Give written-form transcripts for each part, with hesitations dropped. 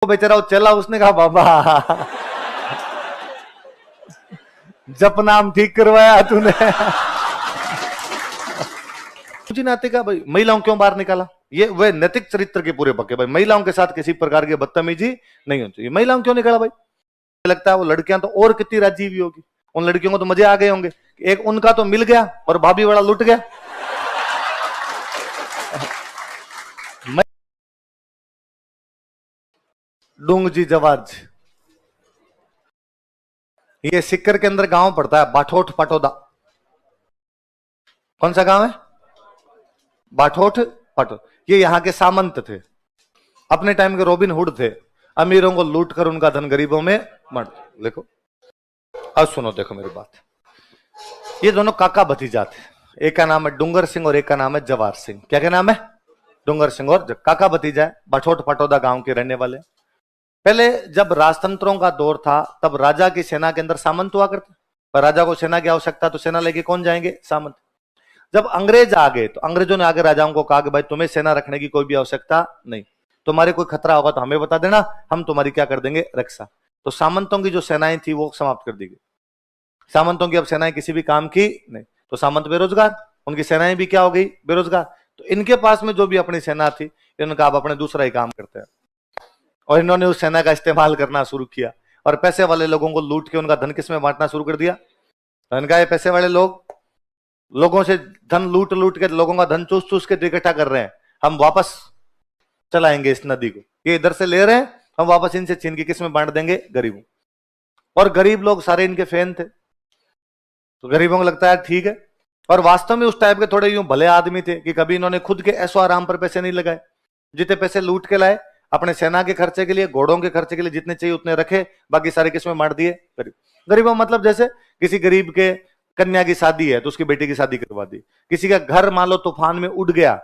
वो बेचारा वो चला, उसने कहा बाबा जप नाम ठीक करवाया तूने। मुझे नाते का भाई महिलाओं क्यों बाहर निकाला, ये वे नैतिक चरित्र के पूरे पक्के भाई, महिलाओं के साथ किसी प्रकार की बदतमीजी नहीं होनी चाहिए। महिलाओं क्यों निकाला भाई, लगता है वो लड़कियां तो और कितनी राजी भी होगी, उन लड़कियों को तो मजे आ गए होंगे, एक उनका तो मिल गया और भाभी वाला लुट गया। डूंगजी जवाज, ये सिक्कर के अंदर गांव पड़ता है बाठोट पाटोदा। कौन सा गांव है? बाठोट पाटोदा। ये यहां के सामंत थे, अपने टाइम के रॉबिन हुड थे, अमीरों को लूट कर उनका धन गरीबों में बांट। देखो अब सुनो, देखो मेरी बात, ये दोनों काका भतीजा थे, एक का नाम है डूंगर सिंह और एक का नाम है जवार सिंह। क्या क्या नाम है? डूंगर सिंह और काका भतीजा है, बाठोट पाटोदा गांव के रहने वाले। पहले जब राजतंत्रों का दौर था तब राजा की सेना के अंदर सामंत हुआ करते, पर राजा को सेना की आवश्यकता तो सेना लेके कौन जाएंगे? सामंत। जब अंग्रेज आ गए तो अंग्रेजों ने आगे राजाओं को कहा कि भाई तुम्हें सेना रखने की कोई भी आवश्यकता नहीं, तुम्हारे कोई खतरा होगा तो हमें बता देना, हम तुम्हारी क्या कर देंगे? रक्षा। तो सामंतों की जो सेनाएं थी वो समाप्त कर दी गई, सामंतों की अब सेनाएं किसी भी काम की नहीं, तो सामंत बेरोजगार, उनकी सेनाएं भी क्या हो गई? बेरोजगार। तो इनके पास में जो भी अपनी सेना थी इन्होंने कहा अपने दूसरा ही काम करते हैं, और इन्होंने उस सेना का इस्तेमाल करना शुरू किया और पैसे वाले लोगों को लूट के उनका धन किसमें बांटना शुरू कर दिया? धन का, ये पैसे वाले लोग लोगों से धन लूट लूट के लोगों का धन चूस चूस के इकट्ठा कर रहे हैं, हम वापस चलाएंगे इस नदी को, ये इधर से ले रहे हैं, हम वापस इनसे छीन के किसमें बांट देंगे? गरीबों। और गरीब लोग सारे इनके फैन थे, तो गरीबों को लगता है ठीक है, और वास्तव में उस टाइप के थोड़े यूं भले आदमी थे कि कभी इन्होंने खुद के ऐसो आराम पर पैसे नहीं लगाए, जितने पैसे लूट के लाए अपने सेना के खर्चे के लिए, घोड़ों के खर्चे के लिए जितने चाहिए उतने रखे, बाकी सारे किसमें बांट दिए? गरीब। गरीबों मतलब जैसे किसी गरीब के कन्या की शादी है तो उसकी बेटी की शादी करवा दी, किसी का घर मान लो तूफान में उड़ गया,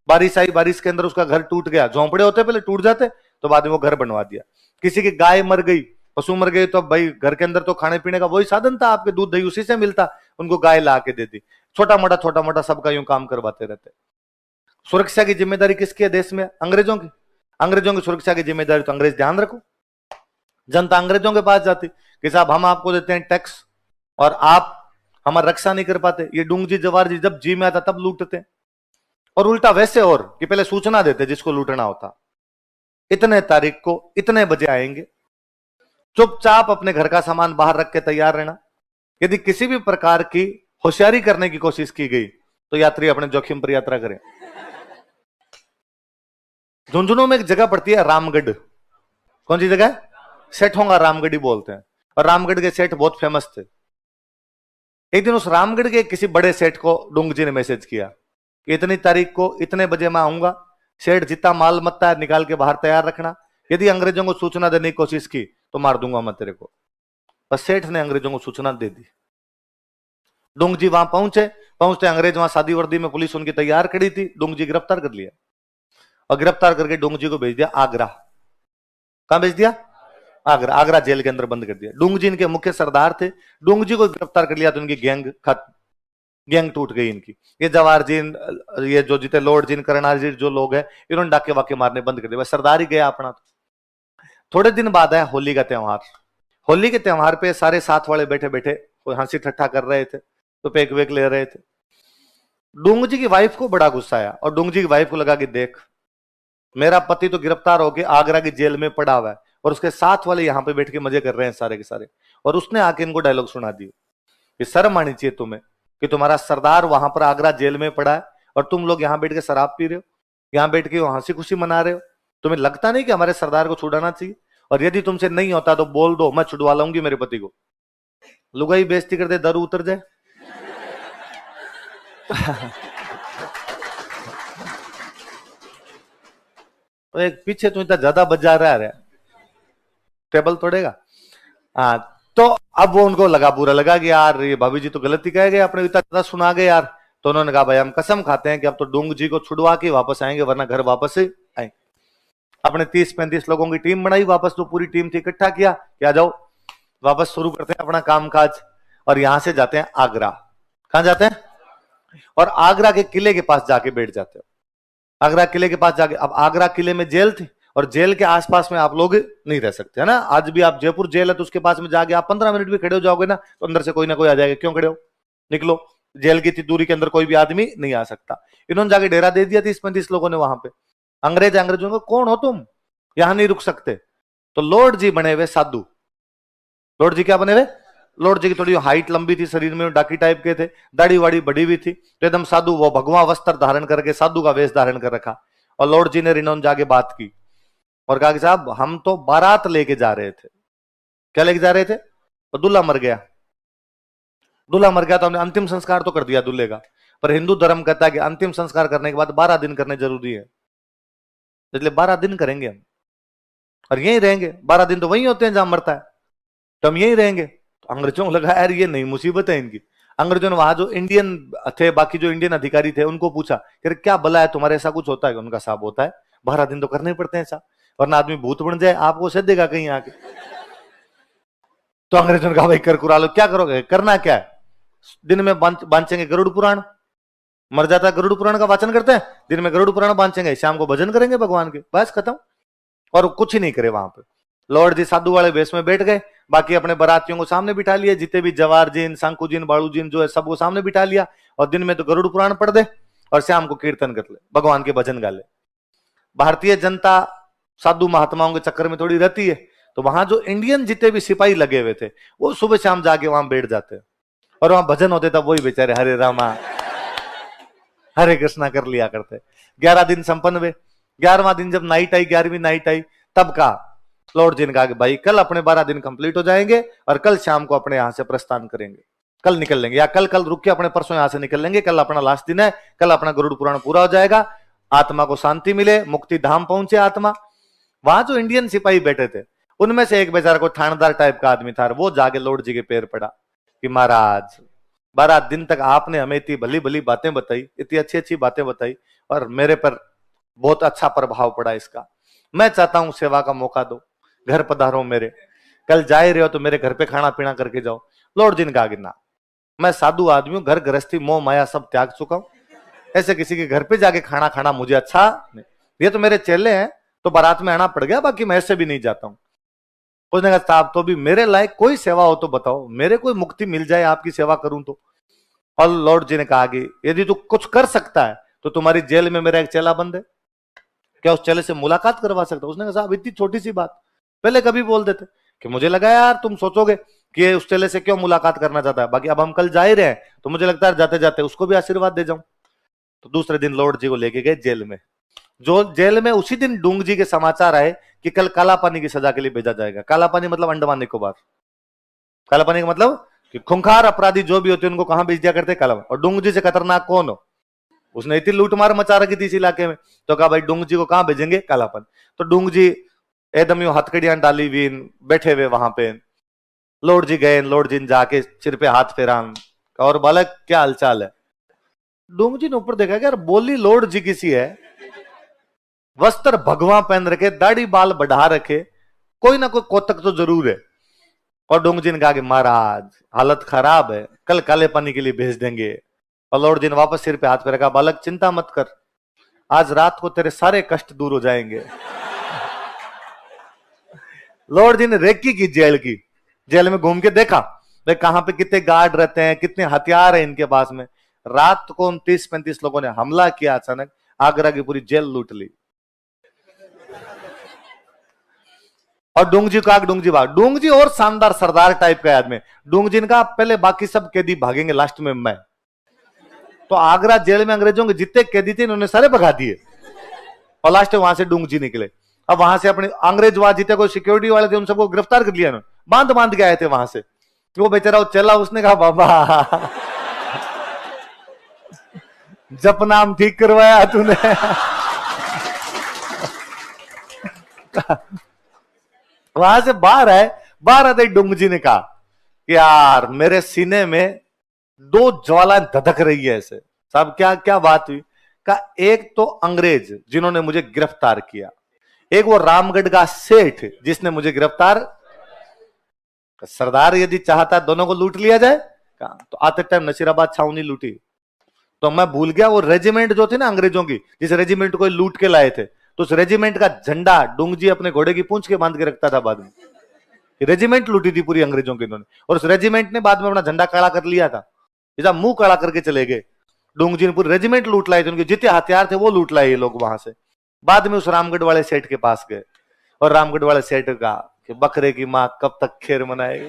बारिश आई, बारिश के अंदर उसका घर टूट गया, झोंपड़े होते पहले टूट जाते, तो बाद में वो घर बनवा दिया। किसी की गाय मर गई, पशु मर गए, तो भाई घर के अंदर तो खाने पीने का वही साधन था, आपके दूध दही उसी से मिलता, उनको गाय ला के दे दी। छोटा मोटा सबका यूं काम करवाते रहते। सुरक्षा की जिम्मेदारी किसकी है देश में? अंग्रेजों की। अंग्रेजों की सुरक्षा की जिम्मेदारी तो अंग्रेज ध्यान रखो। जनता अंग्रेजों के पास जाती कि साहब हम आपको देते हैं टैक्स और आप हमारी रक्षा नहीं कर पाते। ये डूंगजी जवार जी जब जी में आता तब लूटते, और उल्टा वैसे और कि पहले सूचना देते जिसको लूटना होता, इतने तारीख को इतने बजे आएंगे, चुपचाप अपने घर का सामान बाहर रख के तैयार रहना, यदि किसी भी प्रकार की होशियारी करने की कोशिश की गई तो यात्री अपने जोखिम पर यात्रा करें। झुंझुनू में एक जगह पड़ती है रामगढ़। कौन सी जगह? सेठों का रामगढ़ी बोलते हैं, और रामगढ़ के सेठ बहुत फेमस थे। एक दिन उस रामगढ़ के किसी बड़े सेठ को डूंगजी ने मैसेज किया कि इतनी तारीख को इतने बजे मैं आऊंगा, सेठ जितना माल मत्ता है निकाल के बाहर तैयार रखना, यदि अंग्रेजों को सूचना देने की कोशिश की तो मार दूंगा मैं तेरे को। बस सेठ ने अंग्रेजों को सूचना दे दी। डूंगजी वहां पहुंचते अंग्रेज वहां सादी वर्दी में, पुलिस उनकी तैयार खड़ी थी, डूंगजी गिरफ्तार कर लिया और गिरफ्तार करके डूंगजी को भेज दिया आगरा। कहां भेज दिया? आगरा। आगरा जेल के अंदर बंद कर दिया। डूंगजी इनके मुख्य सरदार थे, डूंगजी को गिरफ्तार कर लिया तो इनकी गैंग खत्म, गैंग टूट गई इनकी। ये जवाहर जी, ये जो जीते लॉर्ड जी, करनाल जी जो लोग हैं, इन्होंने डाके वाके मारने बंद कर दिया, सरदार ही गया अपना। थोड़े दिन बाद आया होली का त्योहार। होली के त्योहार पे सारे साथ वाले बैठे बैठे कोई हंसी ठट्ठा कर रहे थे, तो पेक वेक ले रहे थे। डूंगजी की वाइफ को बड़ा गुस्सा आया और डूंगजी की वाइफ को लगा कि देख मेरा पति तो गिरफ्तार होकर आगरा की जेल में पड़ा हुआ है और उसके साथ वाले यहां पे बैठ के मजे कर रहे हैं सारे के सारे, और उसने आके इनको डायलॉग सुना दिए कि शर्म आनी चाहिए तुम्हें कि तुम्हारा सरदार वहां पर आगरा जेल में पड़ा है और तुम लोग यहां बैठ के शराब पी रहे हो, यहां बैठ के हंसी खुशी मना रहे हो, तुम्हें लगता नहीं कि हमारे सरदार को छुड़ाना चाहिए? और यदि तुमसे नहीं होता तो बोल दो, मैं छुड़वा लाऊंगी मेरे पति को। लुगाई बेइज्जती कर दे, दर उतर जाए। तो एक पीछे तो इतना ज्यादा बजा रहा है, टेबल तोड़ेगा। हाँ, तो अब वो उनको लगा, बुरा लगा कि यार ये भाभी जी तो गलती कह गए, अपने इतना ज्यादा सुना गए यार। तो उन्होंने कहा भाई हम कसम खाते हैं कि अब तो डूंगजी को छुड़वा के वापस आएंगे, वरना घर वापस ही आएंगे। अपने 30-35 लोगों की टीम बनाई, वापस तो पूरी टीम थी, इकट्ठा किया कि आ जाओ वापस शुरू करते हैं अपना कामकाज, और यहां से जाते हैं आगरा। कहां जाते हैं? और आगरा के किले के पास जाके बैठ जाते हो। आगरा किले के पास जाके, अब आगरा किले में जेल थी और जेल के आसपास में आप लोग नहीं रह सकते, है ना। आज भी आप जयपुर जेल है तो उसके पास में जाके आप 15 मिनट भी खड़े हो जाओगे ना तो अंदर से कोई ना कोई आ जाएगा, क्यों खड़े हो, निकलो। जेल की इतनी दूरी के अंदर कोई भी आदमी नहीं आ सकता। इन्होंने जाके डेरा दे दिया 30-35 लोगों ने वहां पे। अंग्रेजों को, कौन हो तुम, यहां नहीं रुक सकते। तो लॉर्ड जी बने हुए साधु। लॉर्ड जी क्या बने हुए, लॉर्ड जी की थोड़ी हाइट लंबी थी, शरीर में डाकी टाइप के थे, दाढ़ी वाड़ी बड़ी हुई थी, तो एकदम साधु, वो भगवा वस्त्र धारण करके साधु का वेश धारण कर रखा। और लॉर्ड जी ने रिनोन जाके बात की और कहा कि साहब हम तो बारात लेके जा रहे थे। क्या लेके जा रहे थे, तो दूल्हा मर गया। दूल्हा मर गया तो हमने अंतिम संस्कार तो कर दिया दूल्हे का, पर हिंदू धर्म कहता है कि अंतिम संस्कार करने के बाद 12 दिन करने जरूरी है, इसलिए 12 दिन करेंगे हम और यहीं रहेंगे। 12 दिन तो वहीं होते हैं जहां मरता है, तो हम यहीं रहेंगे। तो अंग्रेजों को लगा यार ये नई मुसीबत है इनकी। अंग्रेजों ने वहां जो इंडियन थे, बाकी जो इंडियन अधिकारी थे, उनको पूछा कि क्या भला है तुम्हारे, ऐसा कुछ होता है? उनका साहब होता है, 12 दिन तो करने ही पड़ते हैं साहब, वरना आदमी भूत बन जाए, आपको सदेगा कहीं आके। तो अंग्रेजों ने कहा भाई कर कुरा लो, क्या करोगे, करना क्या है? दिन में बांचेंगे गरुड़ पुराण, मर जाता है गरुड़ पुराण का वाचन करते हैं, दिन में गरुड़ पुराण बांचेंगे, शाम को भजन करेंगे भगवान के, बस खत्म। और कुछ ही नहीं करे वहां पे। लॉर्ड जी साधु वाले वेश में बैठ गए, बाकी अपने बारातियों को सामने बिठा लिया, जितने भी जवार जिन, शंकु जिन, बाड़ू जिन जो है सबको सामने बिठा लिया, और दिन में तो गरुड़ पुराण पढ़ दे और शाम को कीर्तन कर ले, भगवान के भजन गा ले। भारतीय जनता साधु महात्माओं के चक्कर में थोड़ी रहती है, तो वहां जो इंडियन जितने भी सिपाही लगे हुए थे वो सुबह शाम जाके वहां बैठ जाते और वहां भजन होते, तब वही बेचारे हरे रामा हरे कृष्णा कर लिया करते। 11 दिन संपन्न हुए। 11वां दिन जब नाइट आई, 11वीं नाइट आई, तब का लॉर्ड जी ने कहा कि भाई कल अपने 12 दिन कंप्लीट हो जाएंगे और कल शाम को अपने यहां से प्रस्थान करेंगे, कल निकल लेंगे, या कल रुक के अपने परसों यहां से निकल लेंगे, कल अपना लास्ट दिन है, कल अपना गरुड़ पुराण पूरा हो जाएगा, आत्मा को शांति मिले, मुक्ति धाम पहुंचे आत्मा। वहां जो इंडियन सिपाही बैठे थे उनमें से एक बेचारा कोई थानेदार टाइप का आदमी था, वो जाके लॉर्ड जी के पैर पड़ा कि महाराज 12 दिन तक आपने हमें इतनी भली भली बातें बताई, इतनी अच्छी अच्छी बातें बताई, और मेरे पर बहुत अच्छा प्रभाव पड़ा इसका। मैं चाहता हूं सेवा का मौका दो, घर पधारो मेरे, कल जा रहे हो तो मेरे घर पे खाना पीना करके जाओ। लॉर्ड जी ने कहा कि ना, मैं साधु आदमी हूं, घर गृहस्थी मोह माया सब त्याग चुका हूं, ऐसे किसी के घर पे जाके खाना खाना मुझे अच्छा नहीं। ये तो मेरे चेले हैं तो बारात में आना पड़ गया, बाकी मैं ऐसे भी नहीं जाता हूं। उसने कहा साहब तो भी मेरे लायक कोई सेवा हो तो बताओ, मेरे कोई मुक्ति मिल जाए आपकी सेवा करूं तो। और लॉर्ड जी ने कहा कि यदि तू कुछ कर सकता है तो तुम्हारी जेल में मेरा एक चेला बंद है, क्या उस चेले से मुलाकात करवा सकता? उसने कहा साहब इतनी छोटी सी बात पहले कभी बोल देते, कि मुझे लगा यार तुम सोचोगे कि उस चेले से क्यों मुलाकात करना चाहता है, बाकी अब हम कल जा ही रहे हैं तो मुझे लगता है जाते जाते उसको भी आशीर्वाद दे जाऊं। तो दूसरे दिन लॉर्ड जी को लेके गए जेल में। जो जेल में उसी दिन डूंग जी के समाचार आए कि कल काला पानी की सजा के लिए भेजा जाएगा। काला पानी मतलब अंडमान निकोबार। काला पानी का मतलब कि खूंखार अपराधी जो भी होते उनको कहां भेज दिया करते, काला। और डूंग जी से खतरनाक कौन हो? उसने इतनी लूटमार मचा रखी थी इस इलाके में, तो कहा भाई डूंग जी को कहां भेजेंगे, कालापन। तो डूंग जी एकदम यूं हथकड़ियां डाली हुई बैठे हुए वहां पे। लॉर्ड जी गए, लॉर्ड जी ने जाके सिर पे हाथ फेरा और बालक क्या हालचाल है? डूंग जी ने ऊपर देखा कि यार बोली लॉर्ड जी किसी है, वस्त्र भगवा पहन रखे, दाढ़ी बाल बढ़ा रखे, कोई ना कोई कोतक तो जरूर है। और डूंग जी ने कहा कि महाराज हालत खराब है, कल काले पानी के लिए भेज देंगे। और लॉर्ड जी ने वापस सिर पे हाथ पे रखा, बालक चिंता मत कर, आज रात को तेरे सारे कष्ट दूर हो जाएंगे। लॉर्ड जी ने रेकी की जेल की, जेल में घूम के देखा भाई कहां पे कितने गार्ड रहते हैं, कितने हथियार है इनके पास में। रात को 30-35 लोगों ने हमला किया, अचानक आगरा की पूरी जेल लूट ली। और डूंग जी का डूंग जी भाग, डूंग जी और शानदार सरदार टाइप का आदमी। डूंग जी ने कहा पहले बाकी सब कैदी भागेंगे, लास्ट में मैं। तो आगरा जेल में अंग्रेजों के जितने कैदी थे इन्होंने सारे भगा दिए और लास्ट में वहां से डूंग जी निकले। अब वहां से अपने अंग्रेज वहां जितने कोई सिक्योरिटी वाले थे उन सबको गिरफ्तार कर लिया इन्होंने, बांध बांध के आए थे वहां से। वो बेचारा वो चला, उसने कहा बाबा जप नाम ठीक करवाया तूने। वहां से बाहर आए, बाहर आते डूंग जी ने कहा कि यार मेरे सीने में 2 ज्वाला धधक रही है ऐसे। साहब क्या क्या बात हुई? का एक तो अंग्रेज जिन्होंने मुझे गिरफ्तार किया, एक वो रामगढ़ का सेठ जिसने मुझे गिरफ्तार। सरदार यदि चाहता दोनों को लूट लिया जाए, तो आते टाइम नसीराबाद छावनी लूटी। तो मैं भूल गया वो रेजिमेंट जो थी ना अंग्रेजों की, जिस रेजिमेंट को लूट के लाए थे, तो उस रेजिमेंट का झंडा डोंगजी अपने घोड़े की पूंछ के बांध के रखता था बाद में। रेजिमेंट लूटी थी पूरी अंग्रेजों की इन्होंने, और उस रेजिमेंट ने बाद में अपना झंडा काला कर लिया था। इधर मुंह काला करके चले गए। डोंगजी ने पूरी रेजिमेंट लूट लाई थी, उनके जितने हथियार थे वो लूट लाए ये लोग वहां से। बाद में उस रामगढ़ वाले सेठ के पास गए और रामगढ़ वाले सेठ का कि बकरे की माँ कब तक खैर मनाएगी,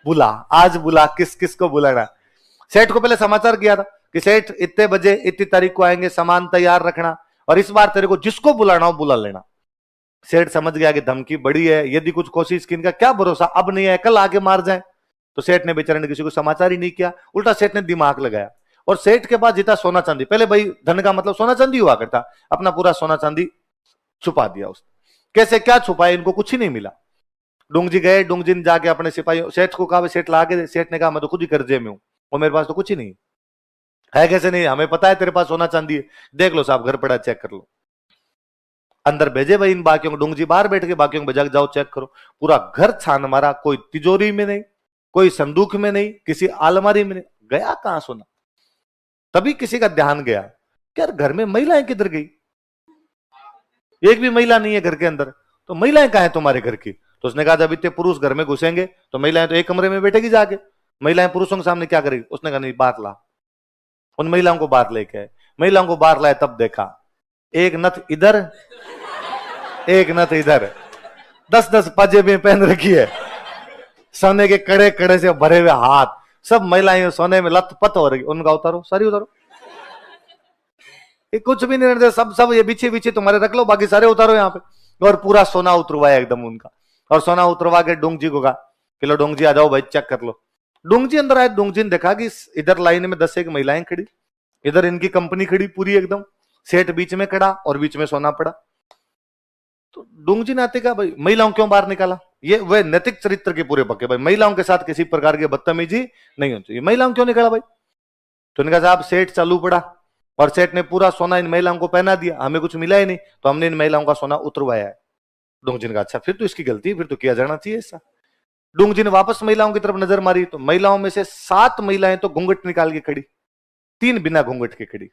बुला आज बुला, किस किस को बुलाना। सेठ को पहले समाचार किया था कि सेठ इतने बजे इतनी तारीख को आएंगे, सामान तैयार रखना, और इस बार तेरे को जिसको बुलाना हो बुला लेना। सेठ समझ गया कि धमकी बड़ी है, यदि कुछ कोशिश की इनका क्या भरोसा, अब नहीं है कल आगे मार जाए। तो सेठ ने बेचारे ने किसी को समाचार ही नहीं किया, उल्टा सेठ ने दिमाग लगाया। और सेठ के पास जितना सोना चांदी, पहले भाई धन का मतलब सोना चांदी हुआ करता, अपना पूरा सोना चांदी छुपा दिया उसने। कैसे क्या छुपाया, इनको कुछ ही नहीं मिला। डोंगजी गए, डोंगजी ने जाके अपने सिपाही सेठ को कहा, सेठ ला के। सेठ ने कहा मैं तो खुद ही कर्जे में हूं और मेरे पास तो कुछ ही नहीं है। कैसे नहीं, हमें पता है तेरे पास सोना चांदी है, देख लो साहब घर पड़ा, चेक कर लो। अंदर भेजे भाई इन बाकियों को, डोंगजी बाहर बैठ के बाकियों को भेजा जाओ चेक करो। पूरा घर छान मारा, कोई तिजोरी में नहीं, कोई संदूक में नहीं, किसी अलमारी में नहीं, गया कहां सोना। तभी किसी का ध्यान गया कि यार घर में महिलाएं किधर गई, एक भी महिला नहीं है घर के अंदर, तो महिलाएं कहां है तुम्हारे घर की। तो उसने कहा जब इतने पुरुष घर में घुसेंगे तो महिलाएं तो एक कमरे में बैठेगी जाके, महिलाएं पुरुषों के सामने क्या करेगी। उसने कहा नहीं बात ला, उन महिलाओं को बाहर लेके आए। महिलाओं को बाहर लाए तब देखा एक नथ इधर एक नथ इधर, 10-10 पाजेबें पहन रखी है, सोने के कड़े कड़े से भरे हुए हाथ, सब महिलाएं सोने में लथपथ हो रही। उनका उतारो, सारी उतारो, ये कुछ भी नहीं रहते, सब ये बिछे बिछे तुम्हारे रख लो, बाकी सारे उतारो यहाँ पे। और पूरा सोना उतरवाया एकदम उनका, और सोना उतरवा के डोंगजी को कहा कि लो डोंगजी आ जाओ भाई चेक कर लो। डोंगजी अंदर आए, डोंगजी ने देखा कि इधर लाइन में 10 एक महिलाएं खड़ी, इधर इनकी कंपनी खड़ी पूरी एकदम, सेठ बीच में खड़ा और बीच में सोना पड़ा। तो डोंगजी ने आते कहा भाई महिलाओं क्यों बाहर निकाला, ये वे नैतिक चरित्र के पूरे पक्के, भाई महिलाओं के साथ किसी प्रकार की बदतमीजी नहीं होती, ये महिलाओं क्यों निकाला भाई। तो उन्होंने कहा साहब सेठ चालू पड़ा और सेठ ने पूरा सोना इन महिलाओं को पहना दिया, हमें कुछ मिला ही नहीं, तो हमने इन महिलाओं का सोना उतरवाया है। डोंगजी ने कहा अच्छा फिर तो इसकी गलती, फिर तो किया जाना चाहिए ऐसा। डोंगजी ने वापस महिलाओं की तरफ नजर मारी तो महिलाओं में से 7 महिलाएं तो घूंघट निकाल के खड़ी, 3 बिना घूंघट के खड़ी।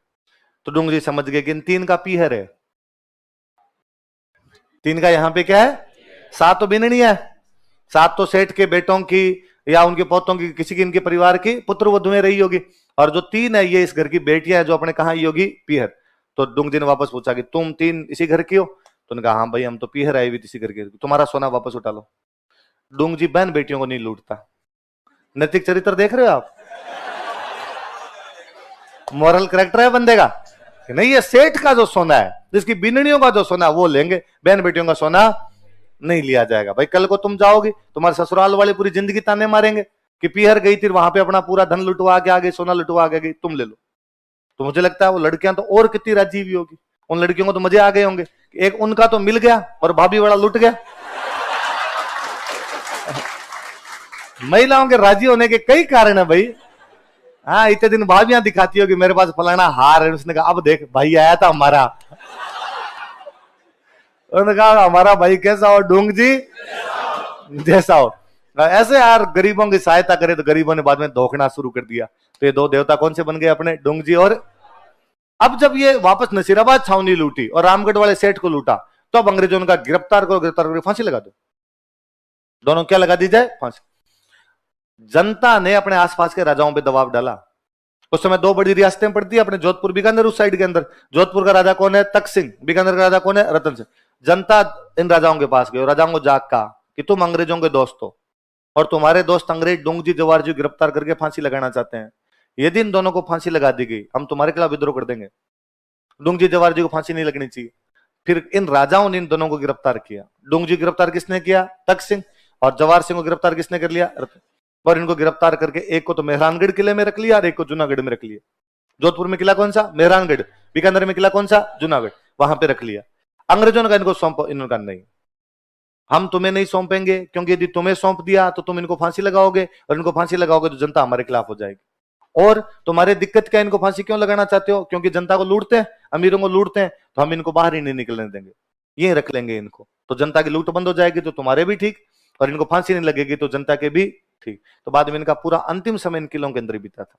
तो डोंगजी समझ गए कि इन 3 का पीहर है, 3 का यहां पे क्या है, 7 तो बिननी है, 7 तो सेठ के बेटों की या उनके पोतों की, किसी की इनके परिवार की पुत्र वधुएं रही होगी, और जो 3 है ये इस घर की बेटियां है जो अपने कहा योगी पीहर। तो डोंगजी ने वापस पूछा कि तुम 3 इसी घर की हो। तो उन्होंने कहा हाँ भाई हम तो पीहर आए हुए इसी घर के, तुम्हारा सोना वापस उठा लो। डोंगजी बहन बेटियों को नहीं लूटता। नैतिक चरित्र देख रहे हो आप, मॉरल कैरेक्टर है बंदे का कि नहीं, ये सेठ का जो सोना है, जिसकी बिननियों का जो सोना वो लेंगे, बहन बेटियों का सोना नहीं लिया जाएगा। भाई कल को तुम जाओगे, तुम्हारे ससुराल वाले पूरी जिंदगी ताने मारेंगे कि पीहर गई थी वहां पे अपना पूरा धन लुटवा के आ गई, सोना लुटवा के गई, तुम ले लो। तो मुझे लगता है वो लड़कियां तो और कितनी राजी हुई होगी, उन लड़कियों को तो मजे आ गए होंगे, एक उनका तो मिल गया और भाभी वाला लुट गया। महिलाओं के राजी होने के कई कारण है भाई। हाँ इतने दिन भाभियां दिखाती हो कि मेरे पास फलाना हार है, उसने कहा अब देख भाई आया था हमारा, उन्होंने कहा हमारा भाई कैसा हो, डोंगजी जैसा हो। ऐसे यार गरीबों की सहायता करे तो गरीबों ने बाद में धोखना शुरू कर दिया। तो ये 2 देवता कौन से बन गए अपने, डोंगजी और। अब जब ये वापस नसीराबाद छावनी लूटी और रामगढ़ वाले सेठ को लूटा, तो अब अंग्रेजों ने कहा गिरफ्तार करो, गिरफ्तार करके फांसी लगा दो। दोनों क्या लगा दी जाए, फांसी। जनता ने अपने आसपास के राजाओं पे दबाव डाला। उस समय 2 बड़ी रियासतें पड़ती है अपने, जोधपुर बीकानेर उस साइड के अंदर। जोधपुर का राजा कौन है, तख्त सिंह, बीकानेर का राजा कौन है, रतन सिंह। जनता इन राजाओं के पास गई, राजाओं को जाग कहा कि तुम अंग्रेजों के दोस्त हो और तुम्हारे दोस्त अंग्रेज डोंगजी जवारजी गिरफ्तार करके फांसी लगाना चाहते हैं, यदि इन दोनों को फांसी लगा दी गई हम तुम्हारे खिलाफ विद्रोह कर देंगे, डोंगजी जवारजी को फांसी नहीं लगनी चाहिए। फिर इन राजाओं ने इन दोनों को गिरफ्तार किया। डोंगजी गिरफ्तार किसने किया, तख्त सिंह, और जवाहर सिंह को गिरफ्तार किसने कर लिया, रतन। और इनको गिरफ्तार करके एक को तो मेहरानगढ़ किले में रख लिया और एक को जूनागढ़ में रख लिया। जोधपुर में किला कौन सा, मेहरानगढ़, बीकानेर में किला कौन सा, जूनागढ़, वहां पे रख लिया। अंग्रेजों ने कहा इनको सौंपो, इन्होंने कहा नहीं हम तुम्हें नहीं सौंपेंगे, क्योंकि यदि तुम्हें सौंप दिया तो तुम इनको फांसी लगाओगे, और इनको फांसी लगाओगे तो जनता हमारे खिलाफ हो जाएगी। और तुम्हारे दिक्कत क्या, इनको फांसी क्यों लगाना चाहते हो, क्योंकि जनता को लूटते हैं, अमीरों को लूटते हैं, तो हम इनको बाहर ही नहीं निकलने देंगे, ये रख लेंगे इनको, तो जनता की लूट बंद हो जाएगी, तो तुम्हारे भी ठीक, और इनको फांसी नहीं लगेगी तो जनता के भी ठीक। तो बाद में इनका पूरा अंतिम समय इन किलों के अंदर ही बीता था।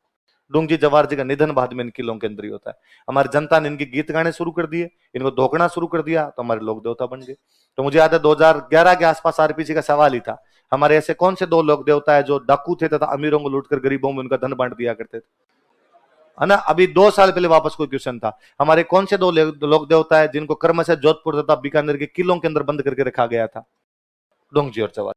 डूंगजी जवाहर जी का निधन बाद में इन किलों के अंदर ही होता है। हमारी जनता ने इनके गीत गाने शुरू कर दिए, इनको धोखना शुरू कर दिया, तो हमारे लोक देवता बन गए। तो मुझे याद है 2011 के आसपास आरपीसी का सवाल ही था, हमारे ऐसे कौन से 2 लोक देवता है जो डाकू थे तथा अमीरों को लूटकर गरीबों में उनका धन बांट दिया करते थे, है ना। अभी 2 साल पहले वापस कोई क्वेश्चन था, हमारे कौन से 2 लोक देवता है जिनको कर्म से जोधपुर तथा बीकानेर के किलों के अंदर बंद करके रखा गया था, डोंगजी और जवाहर।